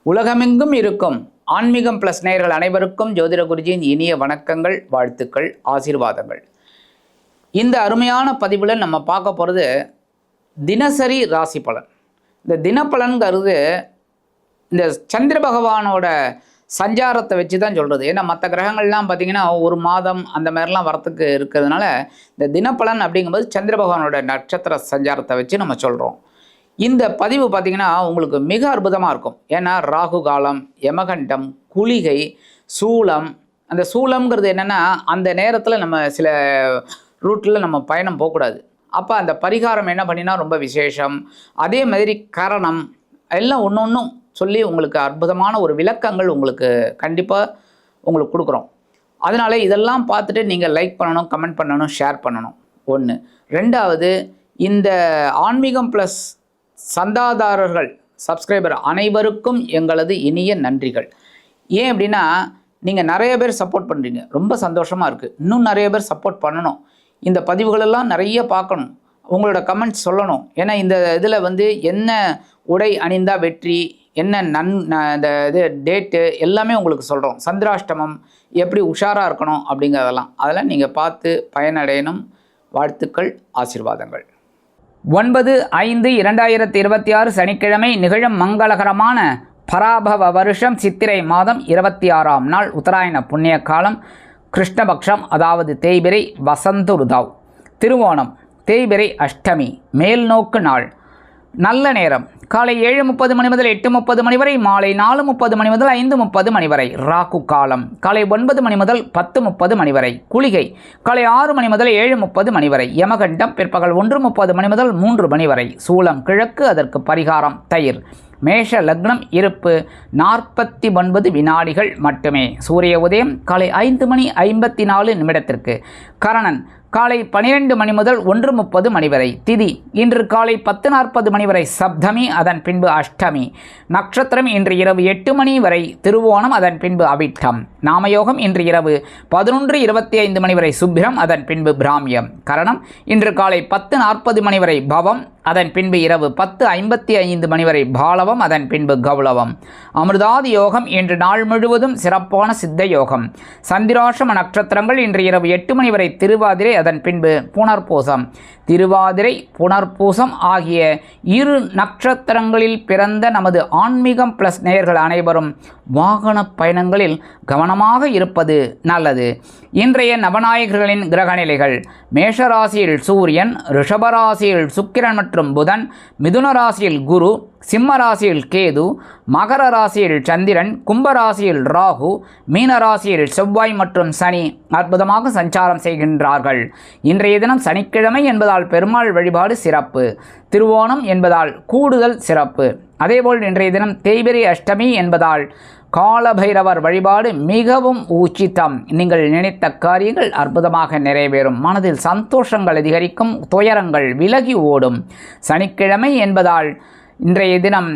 உலகமெங்கும் இருக்கும் ஆன்மீகம் பிளஸ் நேயர்கள் அனைவருக்கும் ஜோதிட குருஜியின் இனிய வணக்கங்கள், வாழ்த்துக்கள், ஆசீர்வாதங்கள். இந்த அருமையான பதிவில் நம்ம பார்க்க போகிறது தினசரி ராசி பலன். இந்த தினப்பலன்கிறது இந்த சந்திர பகவானோட சஞ்சாரத்தை வச்சு தான் சொல்கிறது. ஏன்னா மற்ற கிரகங்கள்லாம் பார்த்திங்கன்னா ஒரு மாதம் அந்த மாதிரிலாம் வரத்துக்கு இருக்கிறதுனால இந்த தினப்பலன் அப்படிங்கும்போது சந்திர பகவானோட நட்சத்திர சஞ்சாரத்தை வச்சு நம்ம சொல்கிறோம். இந்த பதிவு பார்த்திங்கன்னா உங்களுக்கு மிக அற்புதமாக இருக்கும். ஏன்னா ராகு காலம், யமகண்டம், குளிகை, சூலம். அந்த சூலம்ங்கிறது என்னென்னா அந்த நேரத்தில் நம்ம சில ரூட்டில் நம்ம பயணம் போகக்கூடாது. அப்போ அந்த பரிகாரம் என்ன பண்ணினா ரொம்ப விசேஷம். அதே மாதிரி கரணம் எல்லாம் ஒன்று ஒன்றும் சொல்லி உங்களுக்கு அற்புதமான ஒரு விளக்கங்கள் உங்களுக்கு கண்டிப்பாக உங்களுக்கு கொடுக்குறோம். அதனால் இதெல்லாம் பார்த்துட்டு நீங்கள் லைக் பண்ணணும், கமெண்ட் பண்ணணும், ஷேர் பண்ணணும். ஒன்று. ரெண்டாவது, இந்த ஆன்மீகம் ப்ளஸ் சந்தாதாரர்கள், சப்ஸ்கிரைபர் அனைவருக்கும் எங்களது இனிய நன்றிகள். ஏன் அப்படின்னா நீங்கள் நிறைய பேர் சப்போர்ட் பண்ணுறீங்க, ரொம்ப சந்தோஷமாக இருக்குது. இன்னும் நிறைய பேர் சப்போர்ட் பண்ணணும். இந்த பதிவுகளெல்லாம் நிறைய பார்க்கணும், உங்களோட கமெண்ட்ஸ் சொல்லணும். ஏன்னா இந்த இதில் என்ன உடை அணிந்தால் வெற்றி, என்ன இந்த இது டேட்டு எல்லாமே உங்களுக்கு சொல்கிறோம். சந்திராஷ்டமம் எப்படி உஷாராக இருக்கணும் அப்படிங்கிறதெல்லாம் அதெல்லாம் நீங்கள் பார்த்து பயனடையணும். வாழ்த்துக்கள், ஆசீர்வாதங்கள். 9/5/2026 சனிக்கிழமை நிகழும் மங்களகரமான பராபவ வருஷம் சித்திரை மாதம் 26ஆம் நாள், உத்தராயண புண்ணிய காலம், கிருஷ்ணபக்ஷம், அதாவது தேய்பிரை வசந்த ருதாவ், திருவோணம், தேய்பிரை அஷ்டமி, மேல்நோக்கு நாள். நல்ல நேரம் காலை 7:30 மணி முதல் 8:30 மணி வரை, மாலை 4:30 மணி முதல் 5:30 மணி வரை. ராகு காலம் காலை 9 மணி முதல் 10:30 மணி வரை. குளிகை காலை 6 மணி முதல் 7:30 மணி வரை. யமகண்டம் பிற்பகல் 1:30 மணி முதல் 3 மணி வரை. சூலம் கிழக்கு, அதற்கு பரிகாரம் தயிர். மேஷ லக்னம், இருப்பு 49 வினாடிகள் மட்டுமே. சூரிய உதயம் காலை 5:54 நிமிடத்திற்கு. கரணன் காலை 12 மணி முதல் 1:30 மணி வரை. திதி இன்று காலை 10:40 மணி வரை சப்தமி, அதன் பின்பு அஷ்டமி. நட்சத்திரம் இன்று இரவு 8 மணி வரை திருவோணம், அதன் பின்பு அவிட்டம். நாமயோகம் இன்று இரவு 11:25 மணி வரை சுப்பிரம், அதன் பின்பு பிராமியம். கரணம் இன்று காலை 10:40 மணி வரை பவம், அதன் பின்பு இரவு 10:55 மணி வரை பாலவம், அதன் பின்பு கௌளவம். அமிர்தாதி யோகம் இன்று நாள் முழுவதும் சிறப்பான சித்த யோகம். சந்திராஷ்டம நட்சத்திரங்கள் இன்று இரவு 8 மணி வரை திருவாதிரை, அதன் பின்பு புனர்பூசம். திருவாதிரை, புனர்பூசம் ஆகிய இரு நட்சத்திரங்களில் பிறந்த நமது ஆன்மீகம் பிளஸ் நேயர்கள் அனைவரும் வாகன பயணங்களில் கவனமாக இருப்பது நல்லது. இன்றைய நவநாயகர்களின் கிரகநிலைகள்: மேஷராசியில் சூரியன், ரிஷபராசியில் சுக்கிரன் மற்றும் புதன், மிதுன ராசியில் குரு, சிம்ம ராசியில் கேது, மகர ராசியில் சந்திரன், கும்பராசியில் ராகு, மீன ராசியில் செவ்வாய் மற்றும் சனி அற்புதமாக சஞ்சாரம் செய்கின்றார்கள். இன்றைய தினம் சனிக்கிழமை என்பதால் பெருமாள் வழிபாடு சிறப்பு. திருவோணம் என்பதால் கூடுதல் சிறப்பு. அதேபோல் இன்றைய தினம் தேய்பிரை அஷ்டமி என்பதால் காலபைரவர் வழிபாடு மிகவும் உச்சிதம். நீங்கள் நினைத்த காரியங்கள் அற்புதமாக நிறைவேறும். மனதில் சந்தோஷங்கள் அதிகரிக்கும், துயரங்கள் விலகி ஓடும். சனிக்கிழமை என்பதால் இன்றைய தினம்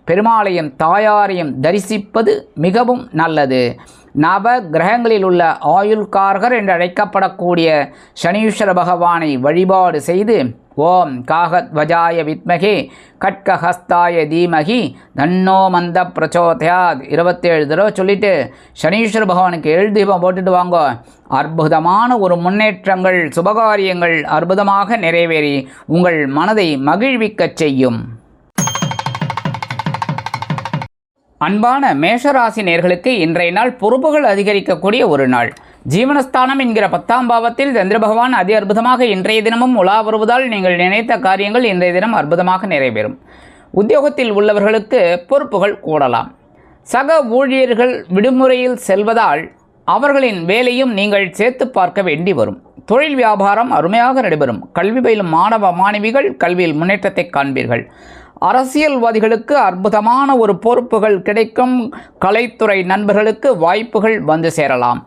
பெருமாளையும் தாயாரையும் தரிசிப்பது மிகவும் நல்லது. நவ கிரகங்களில் உள்ள ஆயுள்காரகர் என்று அழைக்கப்படக்கூடிய சனீஸ்வர பகவானை வழிபாடு செய்து ஓம் காகத்வஜாய வித்மகே கட்கஹஸ்தாய தீமகி தன்னோ மந்த பிரச்சோதயாத் 27 தடவை சொல்லிவிட்டு சனீஸ்வர பகவானுக்கு 7 தீபம் போட்டுட்டு வாங்க. அற்புதமான ஒரு முன்னேற்றங்கள், சுபகாரியங்கள் அற்புதமாக நிறைவேறி உங்கள் மனதை மகிழ்விக்கச் செய்யும். அன்பான மேஷராசி நேயர்களுக்கு இன்றைய நாள் பொறுப்புகள் அதிகரிக்கக்கூடிய ஒரு நாள். ஜீவனஸ்தானம் என்கிற 10ஆம் பாவத்தில் சந்திர பகவான் அதி அற்புதமாக இன்றைய தினமும் உலா வருவதால் நீங்கள் நினைத்த காரியங்கள் இன்றைய தினம் அற்புதமாக நிறைவேறும். உத்தியோகத்தில் உள்ளவர்களுக்கு பொறுப்புகள் கூடலாம். சக ஊழியர்கள் விடுமுறையில் செல்வதால் அவர்களின் வேலையும் நீங்கள் சேர்த்து பார்க்க வேண்டி வரும். தொழில் வியாபாரம் அருமையாக நடைபெறும். கல்வி பயிலும் மாணவ மாணவிகள் கல்வியில் முன்னேற்றத்தை காண்பீர்கள். அரசியல்வாதிகளுக்கு அற்புதமான ஒரு பொறுப்புகள் கிடைக்கும். கலைத்துறை நண்பர்களுக்கு வாய்ப்புகள் வந்து சேரலாம்.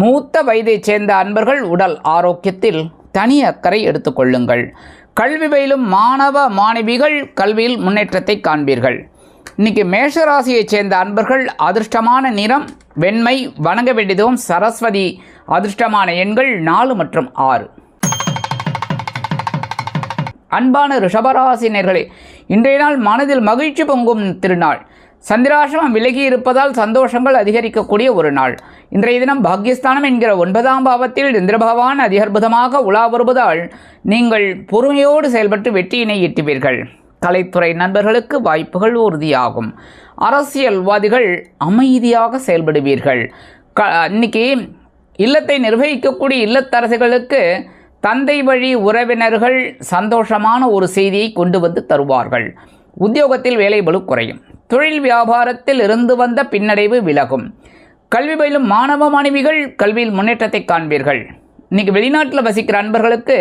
மூத்த வயதைச் சேர்ந்த அன்பர்கள் உடல் ஆரோக்கியத்தில் தனி அக்கறை எடுத்துக்கொள்ளுங்கள். கல்வி பயிலும் மாணவ மாணவிகள் கல்வியில் முன்னேற்றத்தை காண்பீர்கள். இன்னைக்கு மேஷராசியைச் சேர்ந்த அன்பர்கள் அதிர்ஷ்டமான நிறம் வெண்மை. வணங்க வேண்டியதும் சரஸ்வதி. அதிர்ஷ்டமான எண்கள் 4 மற்றும் 6. அன்பான ரிஷபராசினியர்களே, இன்றைய நாள் மனதில் மகிழ்ச்சி பொங்கும் திருநாள். சந்திராசிரமம் விலகி இருப்பதால் சந்தோஷங்கள் அதிகரிக்கக்கூடிய ஒரு நாள். இன்றைய தினம் பாக்யஸ்தானம் என்கிற 9ஆம் பாவத்தில் இந்திர பகவான் அதிகற்புதமாக உலா வருவதால் நீங்கள் பொறுமையோடு செயல்பட்டு வெற்றியினை ஈட்டுவீர்கள். கலைத்துறை நண்பர்களுக்கு வாய்ப்புகள் உறுதியாகும். அரசியல்வாதிகள் அமைதியாக செயல்படுவீர்கள். இன்னைக்கு இல்லத்தை நிர்வகிக்கக்கூடிய இல்லத்தரசிகளுக்கு தந்தை வழி உறவினர்கள் சந்தோஷமான ஒரு செய்தியை கொண்டு வந்து தருவார்கள். உத்தியோகத்தில் வேலை பளு குறையும். தொழில் வியாபாரத்தில் இருந்து வந்த பின்னடைவு விலகும். கல்வி பயிலும் மாணவ மாணவிகள் கல்வியில் முன்னேற்றத்தை காண்பீர்கள். இன்றைக்கி வெளிநாட்டில் வசிக்கிற அன்பர்களுக்கு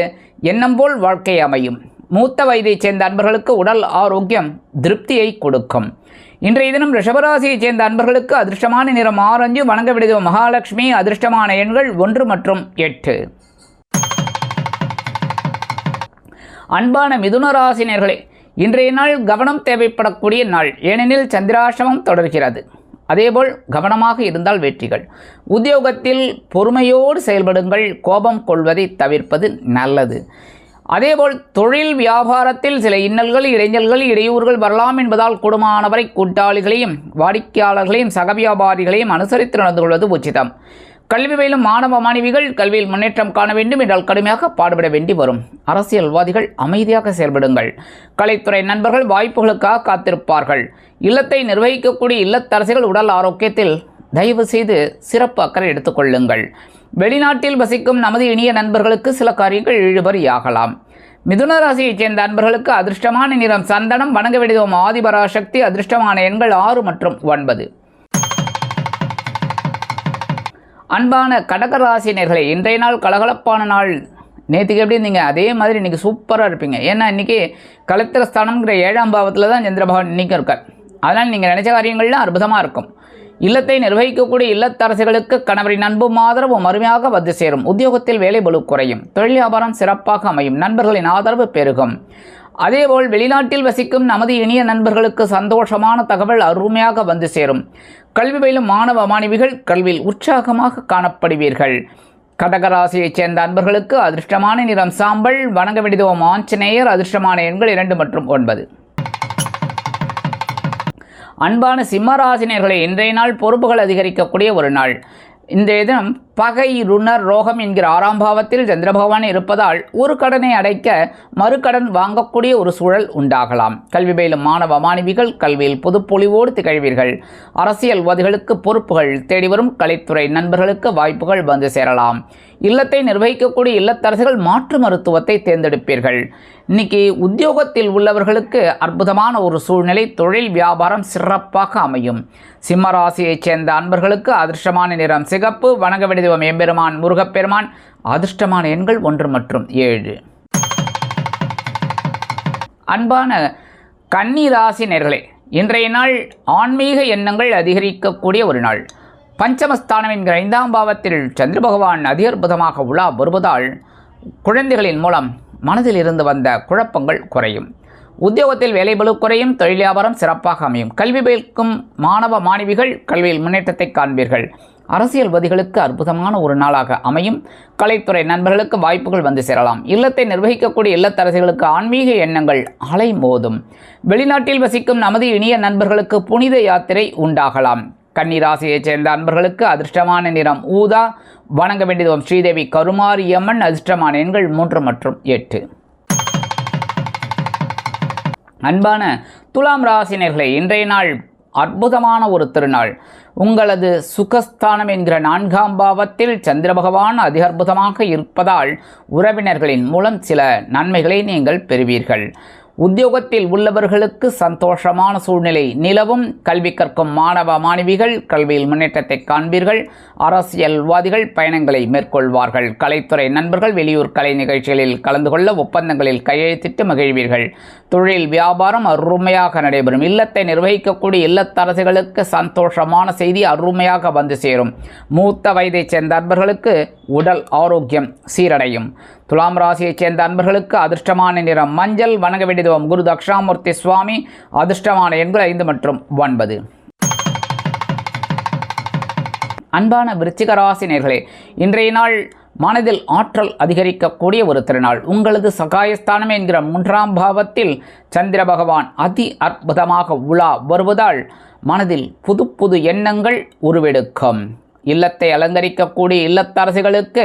எண்ணம் போல் வாழ்க்கை அமையும். மூத்த வயதைச் சேர்ந்த அன்பர்களுக்கு உடல் ஆரோக்கியம் திருப்தியை கொடுக்கும். இன்றைய தினம் ரிஷபராசியைச் சேர்ந்த அன்பர்களுக்கு அதிர்ஷ்டமான நிறம் ஆரஞ்சு. வணங்க விடுதோ மகாலட்சுமி. அதிர்ஷ்டமான எண்கள் 1 மற்றும் 8. அன்பான மிதுன ராசினியர்களே, இன்றைய நாள் கவனம் தேவைப்படக்கூடிய நாள். ஏனெனில் சந்திராசிரமம் தொடர்கிறது. அதேபோல் கவனமாக இருந்தால் வெற்றிகள். உத்தியோகத்தில் பொறுமையோடு செயல்படுங்கள். கோபம் கொள்வதை தவிர்ப்பது நல்லது. அதேபோல் தொழில் வியாபாரத்தில் சில இன்னல்கள், இடைஞ்சல்கள், இடையூறுகள் வரலாம் என்பதால் கூடுமானவரை கூட்டாளிகளையும் வாடிக்கையாளர்களையும் சக வியாபாரிகளையும் அனுசரித்து நடந்து கொள்வது உச்சிதம். கல்வி பயிலும் மாணவ மாணவிகள் கல்வியில் முன்னேற்றம் காண வேண்டும் என்றால் கடுமையாக பாடுபட வேண்டி வரும். அரசியல்வாதிகள் அமைதியாக செயல்படுங்கள். கலைத்துறை நண்பர்கள் வாய்ப்புகளுக்காக காத்திருப்பார்கள். இல்லத்தை நிர்வகிக்கக்கூடிய இல்லத்தரசிகள் உடல் ஆரோக்கியத்தில் தயவு செய்து சிறப்பு அக்கறை எடுத்துக்கொள்ளுங்கள். வெளிநாட்டில் வசிக்கும் நமது இனிய நண்பர்களுக்கு சில காரியங்கள் இழுபறியாகலாம். மிதுன ராசியைச் சேர்ந்த அன்பர்களுக்கு அதிர்ஷ்டமான நிறம் சந்தனம். வணங்க வேண்டியதும் ஆதிபராசக்தி. அதிர்ஷ்டமான எண்கள் 6 மற்றும் 9. அன்பான கடகராசினியர்களே, இன்றைய நாள் கலகலப்பான நாள். நேற்றுக்கு எப்படி இருந்தீங்க அதே மாதிரி இன்றைக்கி சூப்பராக இருப்பீங்க. ஏன்னா இன்றைக்கி கலத்திரஸ்தானம்ங்கிற 7ஆம் பாவத்தில் தான் சந்திரபகவான் இன்றைக்கும் இருக்கார். அதனால் நீங்கள் நினைச்ச காரியங்கள்லாம் அற்புதமாக இருக்கும். இல்லத்தை நிர்வகிக்கக்கூடிய இல்லத்தரசிகளுக்கு கணவரின் அன்பும் ஆதரவும் அருமையாக வந்து சேரும். உத்தியோகத்தில் வேலை பளு குறையும். தொழில் வியாபாரம் சிறப்பாக அமையும். நண்பர்களின் ஆதரவு பெருகும். அதேபோல் வெளிநாட்டில் வசிக்கும் நமது இனிய நண்பர்களுக்கு சந்தோஷமான தகவல் அருமையாக வந்து சேரும். கல்வி பயிலும் மாணவ மாணவிகள் கல்வியில் உற்சாகமாக காணப்படுவீர்கள். கடகராசியைச் சேர்ந்த அன்பர்களுக்கு அதிர்ஷ்டமான நிறம் சாம்பல். வணங்க வேண்டியதும் ஆஞ்சநேயர். அதிர்ஷ்டமான எண்கள் 2 மற்றும் 9. அன்பான சிம்மராசினியர்களே, இன்றைய நாள் பொறுப்புகள் அதிகரிக்கக்கூடிய ஒரு நாள். இந்த தினம் பகை, ருணர், ரோகம் என்கிற 6ஆம் பாவத்தில் சந்திர பகவான் இருப்பதால் ஒரு கடனை அடைக்க மறுகடன் வாங்கக்கூடிய ஒரு சூழல் உண்டாகலாம். கல்வி பயிலும் மாணவ மாணவிகள் கல்வியில் புதுப்பொலிவோடு திகழ்வீர்கள். அரசியல்வாதிகளுக்கு பொறுப்புகள் தேடி வரும். கலைத்துறை நண்பர்களுக்கு வாய்ப்புகள் வந்து சேரலாம். இல்லத்தை நிர்வகிக்கக்கூடிய இல்லத்தரசிகள் மாற்று மருத்துவத்தை தேர்ந்தெடுப்பீர்கள். இன்னைக்கு உத்தியோகத்தில் உள்ளவர்களுக்கு அற்புதமான ஒரு சூழ்நிலை. தொழில் வியாபாரம் சிறப்பாக அமையும். சிம்மராசியைச் சேர்ந்த அன்பர்களுக்கு அதிர்ஷ்டமான நிறம் சிகப்பு. வணங்க வேண்டியதும் எம்பெருமான் முருகப்பெருமான். அதிர்ஷ்டமான எண்கள் 1 மற்றும் 7. அன்பான கன்னிராசினியர்களே, இன்றைய நாள் ஆன்மீக எண்ணங்கள் அதிகரிக்கக்கூடிய ஒரு நாள். பஞ்சமஸ்தானம் என்கிற 5ஆம் பாவத்தில் சந்திர பகவான் அதிகற்புதமாக உலா வருவதால் குழந்தைகளின் மூலம் மனதில் இருந்து வந்த குழப்பங்கள் குறையும். உத்தியோகத்தில் வேலை பளு குறையும். தொழில் வியாபாரம் சிறப்பாக அமையும். கல்வி பயிலும் மாணவ மாணவிகள் கல்வியில் முன்னேற்றத்தை காண்பீர்கள். அரசியல்வாதிகளுக்கு அற்புதமான ஒரு நாளாக அமையும். கலைத்துறை நண்பர்களுக்கு வாய்ப்புகள் வந்து சேரலாம். இல்லத்தை நிர்வகிக்கக்கூடிய இல்லத்தரசிகளுக்கு ஆன்மீக எண்ணங்கள் அலை மோதும். வெளிநாட்டில் வசிக்கும் நமது இனிய நண்பர்களுக்கு புனித யாத்திரை உண்டாகலாம். கன்னிராசியைச் சேர்ந்த அன்பர்களுக்கு அதிர்ஷ்டமான நிறம் ஊதா. வணங்க வேண்டியதும் ஸ்ரீதேவி கருமாரியம்மன். அதிர்ஷ்டமான எண்கள் 3 மற்றும் 8. அன்பான துலாம் ராசினியர்களே, இன்றைய நாள் அற்புதமான ஒரு திருநாள். உங்களது சுகஸ்தானம் என்கிற 4ஆம் பாவத்தில் சந்திர பகவான் அதிகற்புதமாக இருப்பதால் உறவினர்களின் மூலம் சில நன்மைகளை நீங்கள் பெறுவீர்கள். உத்தியோகத்தில் உள்ளவர்களுக்கு சந்தோஷமான சூழ்நிலை நிலவும். கல்வி கற்கும் மாணவ மாணவிகள் கல்வியில் முன்னேற்றத்தை காண்பீர்கள். அரசியல்வாதிகள் பயணங்களை மேற்கொள்வார்கள். கலைத்துறை நண்பர்கள் வெளியூர் கலை நிகழ்ச்சிகளில் கலந்து கொள்ள ஒப்பந்தங்களில் கையெழுத்திட்டு மகிழ்வீர்கள். தொழில் வியாபாரம் அருமையாக நடைபெறும். இல்லத்தை நிர்வகிக்கக்கூடிய இல்லத்தரசிகளுக்கு சந்தோஷமான செய்தி அருமையாக வந்து சேரும். மூத்த வயதைச் சேர்ந்த அன்பர்களுக்கு உடல் ஆரோக்கியம் சீரடையும். துலாம் ராசியைச் சேர்ந்த அன்பர்களுக்கு அதிர்ஷ்டமான நிறம் மஞ்சள். வணங்க வேண்டியதும் குரு தக்ஷாமூர்த்தி சுவாமி. அதிர்ஷ்டமான எண்கள் 5 மற்றும் 9. அன்பான விருச்சிக ராசினியர்களே, இன்றைய நாள் மனதில் ஆற்றல் அதிகரிக்கக்கூடிய ஒரு திருநாள். உங்களது சகாயஸ்தானம் என்கிற 3ஆம் பாவத்தில் சந்திர பகவான் அதி அற்புதமாக உலா வருவதால் மனதில் புது புது எண்ணங்கள் உருவெடுக்கும். இல்லத்தை அலங்கரிக்கக்கூடிய இல்லத்தரசிகளுக்கு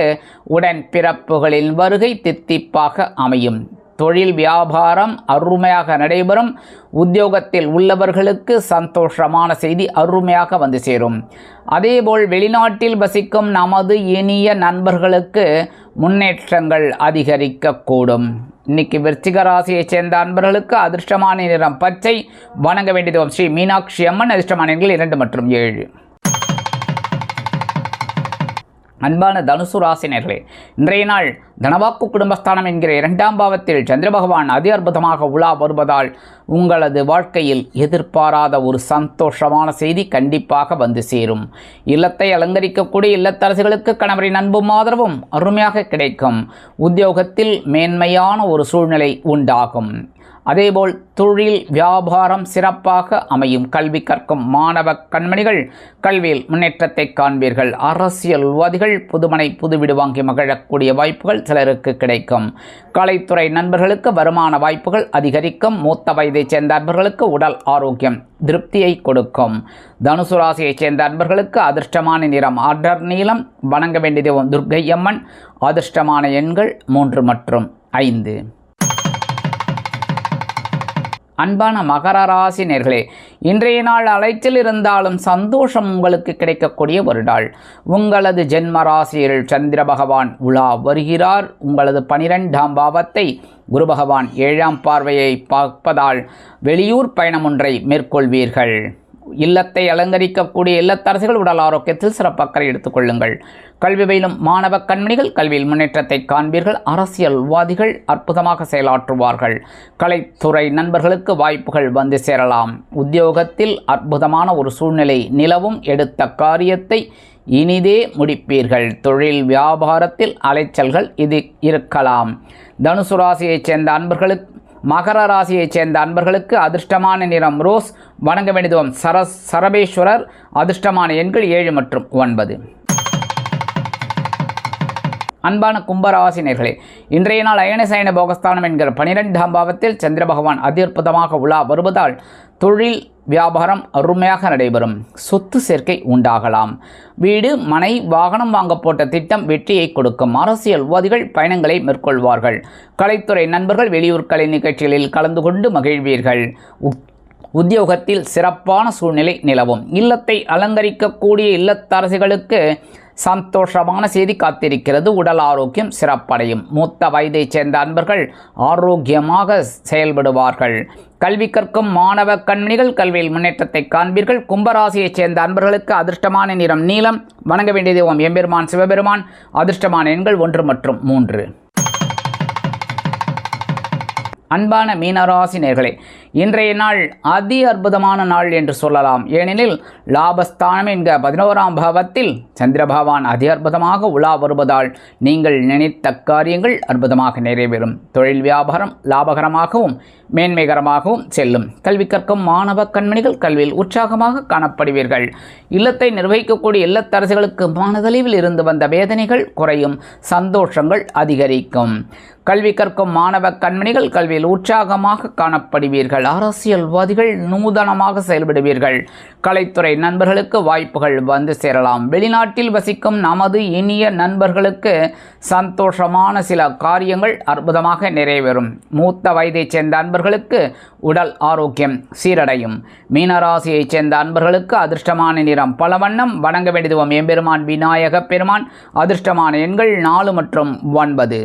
உடன் பிறப்புகளின் வருகை தித்திப்பாக அமையும். தொழில் வியாபாரம் அருமையாக நடைபெறும். உத்தியோகத்தில் உள்ளவர்களுக்கு சந்தோஷமான செய்தி அருமையாக வந்து சேரும். அதேபோல் வெளிநாட்டில் வசிக்கும் நமது இனிய நண்பர்களுக்கு முன்னேற்றங்கள் அதிகரிக்கக்கூடும். இன்னைக்கு விருச்சிக ராசியைச் சேர்ந்த அன்பர்களுக்கு அதிர்ஷ்டமான நிறம் பச்சை. வணங்க வேண்டியது ஸ்ரீ மீனாட்சி அம்மன். அதிர்ஷ்டமான எண்கள் 2 மற்றும் 7. அன்பான தனுசு ராசினர்களே, இன்றைய நாள் தனவாக்கு குடும்பஸ்தானம் என்கிற 2ஆம் பாவத்தில் சந்திர பகவான் அதி அற்புதமாக உலா வருவதால் உங்களது வாழ்க்கையில் எதிர்பாராத ஒரு சந்தோஷமான செய்தி கண்டிப்பாக வந்து சேரும். இல்லத்தை அலங்கரிக்கக்கூடிய இல்லத்தரசிகளுக்கு கணவரின் அன்பும் ஆதரவும் அருமையாக கிடைக்கும். உத்தியோகத்தில் மேன்மையான ஒரு சூழ்நிலை உண்டாகும். அதேபோல் தொழில் வியாபாரம் சிறப்பாக அமையும். கல்வி கற்கும் மாணவ கண்மணிகள் கல்வியில் முன்னேற்றத்தை காண்பீர்கள். அரசியல்வாதிகள் புதுமனை புதுவிடு வாங்கி மகிழக்கூடிய வாய்ப்புகள் சிலருக்கு கிடைக்கும். கலைத்துறை நண்பர்களுக்கு வருமான வாய்ப்புகள் அதிகரிக்கும். மூத்த வயதைச் சேர்ந்த அன்பர்களுக்கு உடல் ஆரோக்கியம் திருப்தியை கொடுக்கும். தனுசு ராசியைச் சேர்ந்த அன்பர்களுக்கு அதிர்ஷ்டமான நிறம் அடர் நீலம். வணங்க வேண்டிய தெய்வம் துர்க்கை அம்மன். அதிர்ஷ்டமான எண்கள் 3 மற்றும் 5. அன்பான மகர ராசி நேர்களே, இன்றைய நாள் அலைச்சல் இருந்தாலும் சந்தோஷம் உங்களுக்கு கிடைக்கக்கூடிய ஒரு நாள். உங்களது ஜென்ம ராசியில் சந்திர பகவான் உலா வருகிறார். உங்களது 12ஆம் பாவத்தை குரு பகவான் 7ஆம் பார்வையை பார்ப்பதால் வெளியூர் பயணம் ஒன்றை மேற்கொள்வீர்கள். இல்லத்தை அலங்கரிக்கக்கூடிய இல்லத்தரசிகள் உடல் ஆரோக்கியத்தில் சிறப்பக்கறை எடுத்துக்கொள்ளுங்கள். கல்வி பயிலும் மாணவ கண்மணிகள் கல்வியில் முன்னேற்றத்தை காண்பீர்கள். அரசியல்வாதிகள் அற்புதமாக செயலாற்றுவார்கள். கலைத்துறை நண்பர்களுக்கு வாய்ப்புகள் வந்து சேரலாம். உத்தியோகத்தில் அற்புதமான ஒரு சூழ்நிலை நிலவும். எடுத்த காரியத்தை இனிதே முடிப்பீர்கள். தொழில் வியாபாரத்தில் அலைச்சல்கள் இது இருக்கலாம். தனுசு ராசியைச் சேர்ந்த அன்பர்களுக்கு மகர ராசியைச் சேர்ந்த அன்பர்களுக்கு அதிர்ஷ்டமான நிறம் ரோஸ். வணங்க வேண்டியதும் சரபேஸ்வரர். அதிர்ஷ்டமான எண்கள் 7 மற்றும் 9. அன்பான கும்பராசினர்களே, இன்றைய நாள் அயனசயன போகஸ்தானம் என்கிற 12ஆம் பாவத்தில் சந்திர பகவான் அதி அற்புதமாக உலா வருவதால் தொழில் வியாபாரம் அருமையாக நடைபெறும். சொத்து சேர்க்கை உண்டாகலாம். வீடு மனை வாகனம் வாங்க போட்ட திட்டம் வெற்றியை கொடுக்கும். அரசியல்வாதிகள் பயணங்களை மேற்கொள்வார்கள். கலைத்துறை நண்பர்கள் வெளியூர் கலை நிகழ்ச்சிகளில் கலந்து கொண்டு மகிழ்வீர்கள். உத்தியோகத்தில் சிறப்பான சூழ்நிலை நிலவும். இல்லத்தை அலங்கரிக்கக்கூடிய இல்லத்தரசிகளுக்கு சந்தோஷமான செய்தி காத்திருக்கிறது. உடல் ஆரோக்கியம் சிறப்படையும். மூத்த வயதைச் சேர்ந்த அன்பர்கள் ஆரோக்கியமாக செயல்படுவார்கள். கல்வி கற்கும் மாணவ கண்மணிகள் கல்வியில் முன்னேற்றத்தை காண்பீர்கள். கும்பராசியைச் சேர்ந்த அன்பர்களுக்கு அதிர்ஷ்டமான நிறம் நீலம். வணங்க வேண்டிய தெய்வம் எம்பெருமான் சிவபெருமான். அதிர்ஷ்டமான எண்கள் 1 மற்றும் 3. அன்பான மீனராசி நேர்களே, இன்றைய நாள் அதி அற்புதமான நாள் என்று சொல்லலாம். ஏனெனில் லாபஸ்தானம் என்கிற 11ஆம் பாவத்தில் சந்திர பகவான் அதி அற்புதமாக உலா வருவதால் நீங்கள் நினைத்த காரியங்கள் அற்புதமாக நிறைவேறும். தொழில் வியாபாரம் லாபகரமாகவும் மேன்மைகரமாகவும் செல்லும். கல்வி கற்கும் மாணவ கண்மணிகள் கல்வியில் உற்சாகமாக காணப்படுவீர்கள். இல்லத்தை நிர்வகிக்கக்கூடிய இல்லத்தரசிகளுக்கு மனதளவில் இருந்து வந்த வேதனைகள் குறையும். சந்தோஷங்கள் அதிகரிக்கும். கல்வி கற்கும் மாணவ கண்மணிகள் கல்வியில் உற்சாகமாக காணப்படுவீர்கள். அரசியல்வாதிகள் நூதனமாக செயல்படுவீர்கள். கலைத்துறை நண்பர்களுக்கு வாய்ப்புகள் வந்து சேரலாம். வெளிநாட்டில் வசிக்கும் நமது இனிய நண்பர்களுக்கு சந்தோஷமான சில காரியங்கள் அற்புதமாக நிறைவேறும். மூத்த வயதைச் சேர்ந்த அன்பர்களுக்கு உடல் ஆரோக்கியம் சீரடையும். மீனராசியைச் சேர்ந்த அன்பர்களுக்கு அதிர்ஷ்டமான நிறம் பலவண்ணம். வணங்க வேண்டியதும் எம்பெருமான் விநாயக பெருமான். அதிர்ஷ்டமான எண்கள் 4 மற்றும் 9.